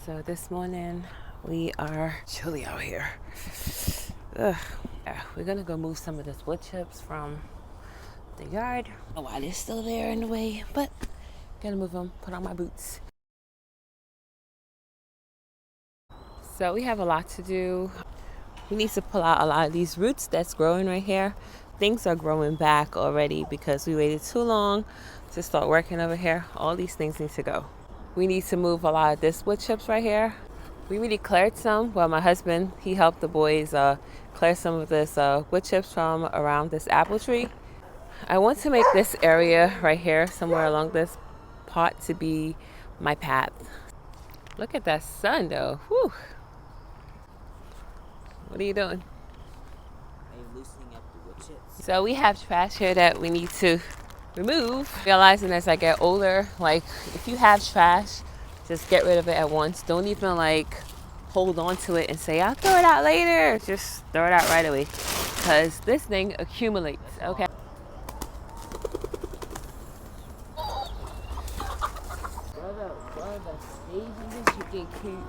So this morning we are chilly out here. Ugh. Yeah, we're gonna go move some of this wood chips from the yard. I don't know why they're still there in the way, but gonna move them, put on my boots. So we have a lot to do. We need to pull out a lot of these roots that's growing right here. Things are growing back already because we waited too long to start working over here. All these things need to go. We need to move a lot of this wood chips right here. We really cleared some. Well, my husband, he helped the boys clear some of this wood chips from around this apple tree. I want to make this area right here, somewhere along this pot, to be my path. Look at that sun though. Whew. What are you doing? I'm loosening up the wood chips. So we have trash here that we need to remove. Realizing as I get older, like if you have trash, just get rid of it at once. Don't even like hold on to it and say, I'll throw it out later. Just throw it out right away because this thing accumulates, okay? One of the stages you can keep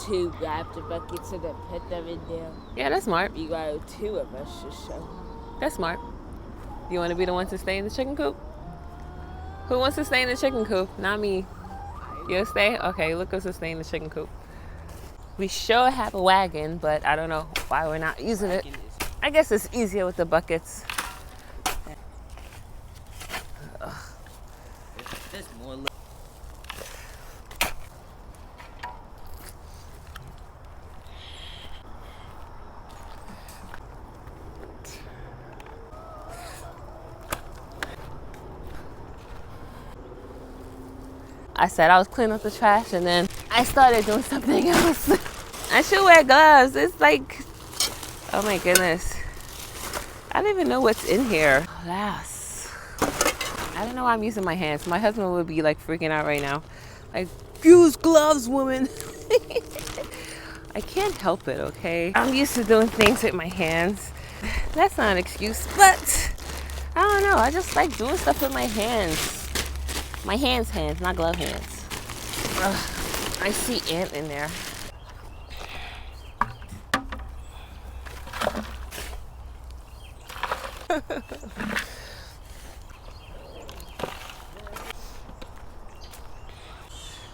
2 raptor buckets and then put them in there. Yeah, that's smart. You got 2 of us to show. That's smart. You want to be the one to stay in the chicken coop? Who wants to stay in the chicken coop? Not me. You'll stay? Okay, look us to stay in the chicken coop. We sure have a wagon, but I don't know why we're not using it. I guess it's easier with the buckets. There's more. I said I was cleaning up the trash and then I started doing something else. I should wear gloves. It's like, oh my goodness. I don't even know what's in here. Alas. I don't know why I'm using my hands. My husband would be like freaking out right now. Like, use gloves, woman. I can't help it, okay? I'm used to doing things with my hands. That's not an excuse, but I don't know. I just like doing stuff with my hands. My hands, not glove hands. Ugh, I see ant in there.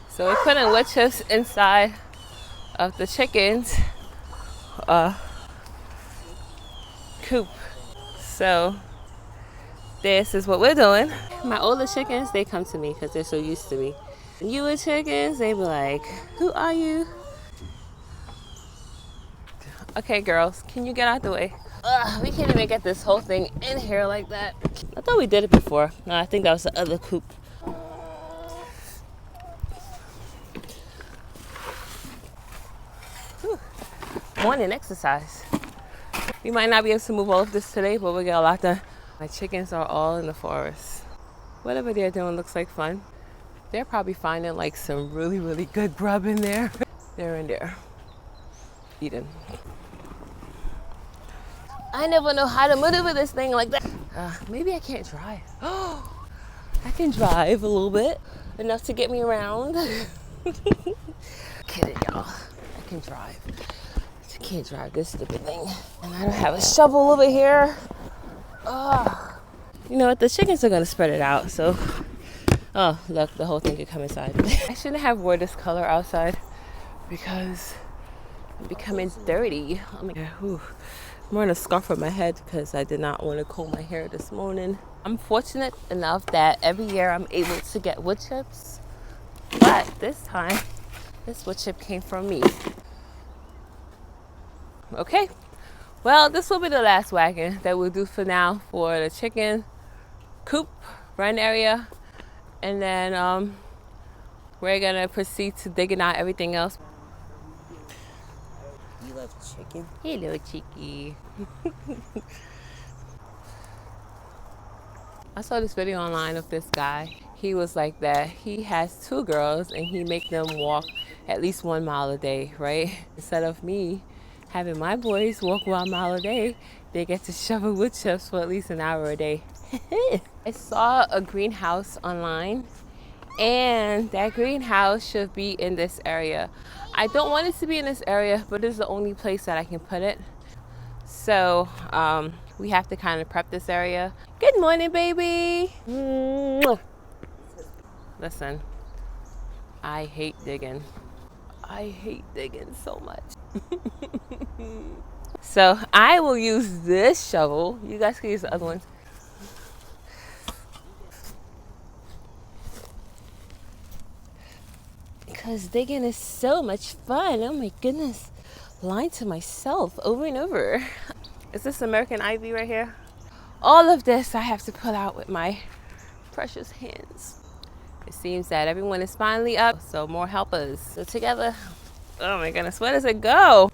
So we're putting wood chips inside of the chickens' coop. So this is what we're doing. My older chickens, they come to me because they're so used to me. Newer chickens, they be like, who are you? Okay, girls, can you get out the way? We can't even get this whole thing in here like that. I thought we did it before. No, I think that was the other coop. Whew. Morning exercise. We might not be able to move all of this today, but we got a lot done. My chickens are all in the forest. Whatever they're doing looks like fun. They're probably finding like some really, really good grub in there. They're in there eating. I never know how to maneuver this thing like that. Maybe I can't drive. Oh, I can drive a little bit, enough to get me around. Kidding, y'all. I can drive. I can't drive this stupid thing. And I don't have a shovel over here. You know what? The chickens are gonna spread it out. So, oh look, the whole thing could come inside. I shouldn't have wore this color outside because I'm becoming dirty. Oh my God. Whew. I'm wearing a scarf on my head because I did not want to comb my hair this morning. I'm fortunate enough that every year I'm able to get wood chips, but this time, this wood chip came from me. Okay. Well, this will be the last wagon that we'll do for now for the chicken coop run area. And then we're going to proceed to digging out everything else. You love chicken? Hello, Cheeky. I saw this video online of this guy. He was like that. He has 2 girls and he make them walk at least 1 mile a day, right? Instead of me having my boys walk 1 mile a day, they get to shovel wood chips for at least an hour a day. I saw a greenhouse online And that greenhouse should be in this area. I don't want it to be in this area, but it's the only place that I can put it. So we have to kind of prep this area. Good morning, baby. Mwah. Listen, I hate digging. I hate digging so much. So I will use this shovel. You guys can use the other ones. Because digging is so much fun. Oh my goodness. Lying to myself over and over. Is this American ivy right here? All of this I have to pull out with my precious hands. It seems that everyone is finally up, so more helpers. So together, oh my goodness, where does it go?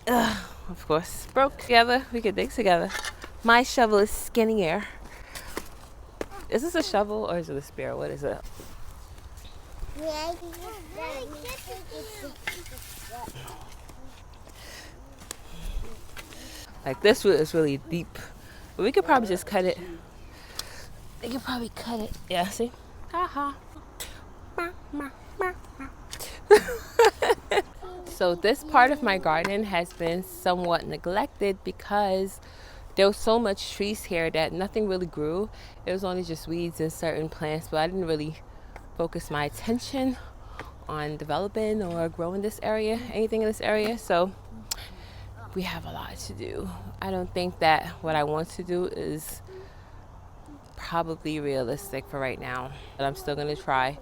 Of course, broke together, we can dig together. My shovel is skinnier. Is this a shovel or is it a spear? What is it? Like this root is really deep, but we could probably just cut it. We could probably cut it. Yeah, see? Haha. So this part of my garden has been somewhat neglected because there was so much trees here that nothing really grew. It was only just weeds and certain plants, but I didn't really focus my attention on developing or growing this area, anything in this area. So we have a lot to do. I don't think that what I want to do is probably realistic for right now, but I'm still gonna try.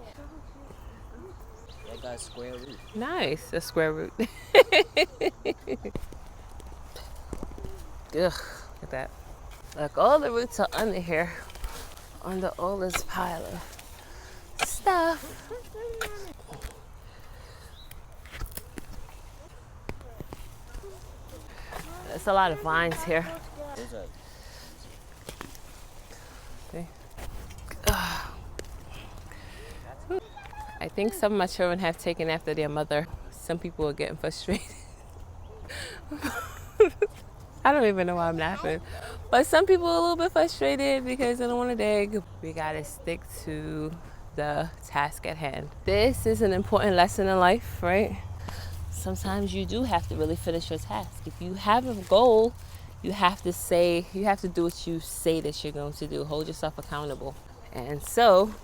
I got a square root. Nice, a square root. Ugh, look at that. Look, all the roots are under here, under all this pile of stuff. There's a lot of vines here. See? I think some of my children have taken after their mother. Some people are getting frustrated. I don't even know why I'm laughing. But some people are a little bit frustrated because they don't want to dig. We gotta stick to the task at hand. This is an important lesson in life, right? Sometimes you do have to really finish your task. If you have a goal, you have to do what you say that you're going to do. Hold yourself accountable. And so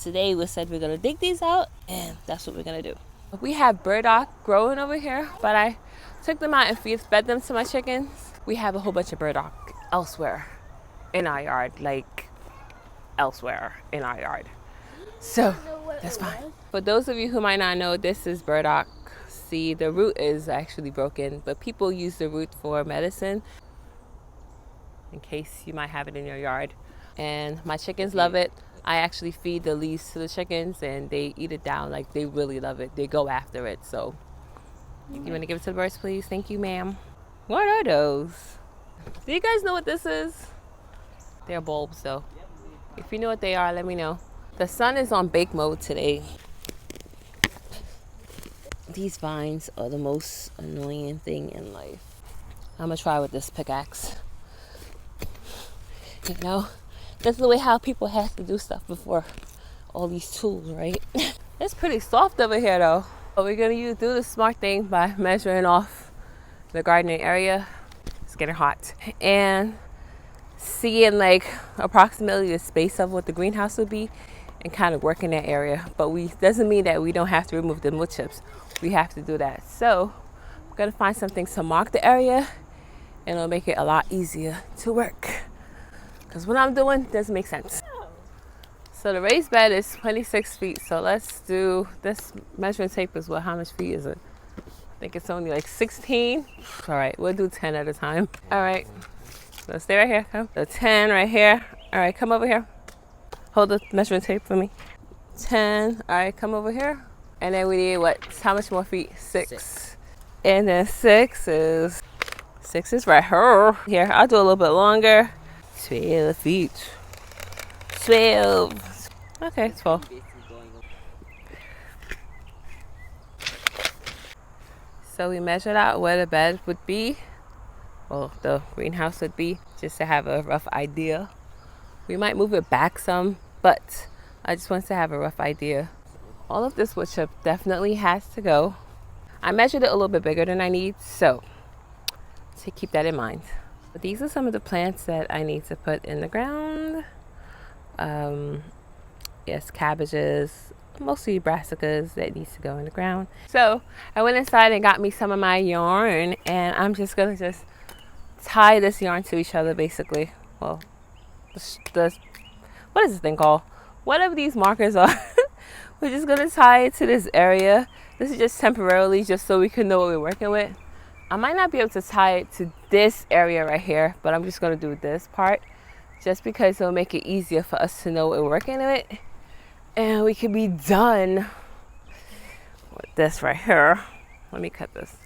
today we said we're gonna dig these out, and that's what we're gonna do. We have burdock growing over here, but I took them out and fed them to my chickens. We have a whole bunch of burdock elsewhere in our yard, like elsewhere in our yard. So that's fine. For those of you who might not know, this is burdock. See, the root is actually broken, but people use the root for medicine in case you might have it in your yard. And my chickens love it. I actually feed the leaves to the chickens and they eat it down. Like, they really love it. They go after it. So you want to give it to the birds, please? Thank you, ma'am. What are those? Do you guys know what this is? They're bulbs, though. If you know what they are, let me know. The sun is on bake mode today. These vines are the most annoying thing in life. I'm gonna try with this pickaxe. You know, that's the way how people have to do stuff before all these tools, right? It's pretty soft over here, though. But we're gonna do the smart thing by measuring off the gardening area. It's getting hot. And seeing like approximately the space of what the greenhouse would be and kind of work in that area. But doesn't mean that we don't have to remove the wood chips. We have to do that. So I'm gonna find something to mark the area and it'll make it a lot easier to work. Because what I'm doing doesn't make sense. So the raised bed is 26 feet. So let's do this measuring tape as well. How much feet is it? I think it's only like 16. All right, we'll do 10 at a time. All right, so stay right here, come. So 10 right here. All right, come over here. Hold the measuring tape for me. 10, all right, come over here. And then we need what? How much more feet? 6. And then 6 is right here. Here, I'll do a little bit longer. 12 feet. 12. Okay, 12. So we measured out where the bed would be. Well, the greenhouse would be, just to have a rough idea. We might move it back some, but I just wanted to have a rough idea. All of this wood chip definitely has to go. I measured it a little bit bigger than I need, so to keep that in mind. But these are some of the plants that I need to put in the ground. Yes, cabbages, mostly brassicas that needs to go in the ground. So I went inside and got me some of my yarn, and I'm just gonna tie this yarn to each other basically. Well, what is this thing called? Whatever these markers are. We're just gonna tie it to this area. This is just temporarily, just so we can know what we're working with. I might not be able to tie it to this area right here, but I'm just gonna do this part just because it'll make it easier for us to know what we're working with, and we can be done with this right here. Let me cut this.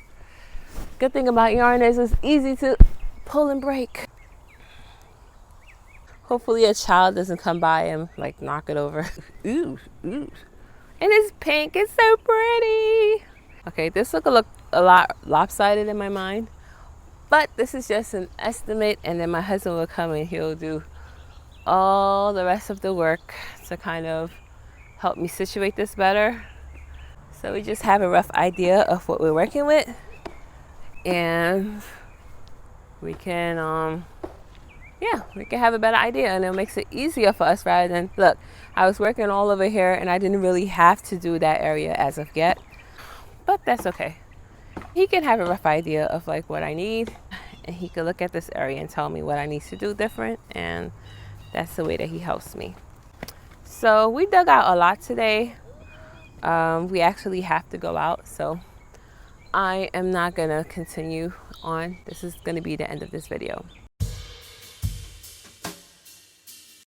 Good thing about yarn is it's easy to pull and break. Hopefully a child doesn't come by and like knock it over. Ooh, ooh. And it's pink, it's so pretty. Okay, this look a lot lopsided in my mind, but this is just an estimate, and then my husband will come and he'll do all the rest of the work to kind of help me situate this better. So we just have a rough idea of what we're working with, and we can we can have a better idea, and it makes it easier for us rather than, look, I was working all over here and I didn't really have to do that area as of yet, but that's okay. He can have a rough idea of like what I need, and he can look at this area and tell me what I need to do different, and that's the way that he helps me. So we dug out a lot today. We actually have to go out, so I am not gonna continue on. This is gonna be the end of this video.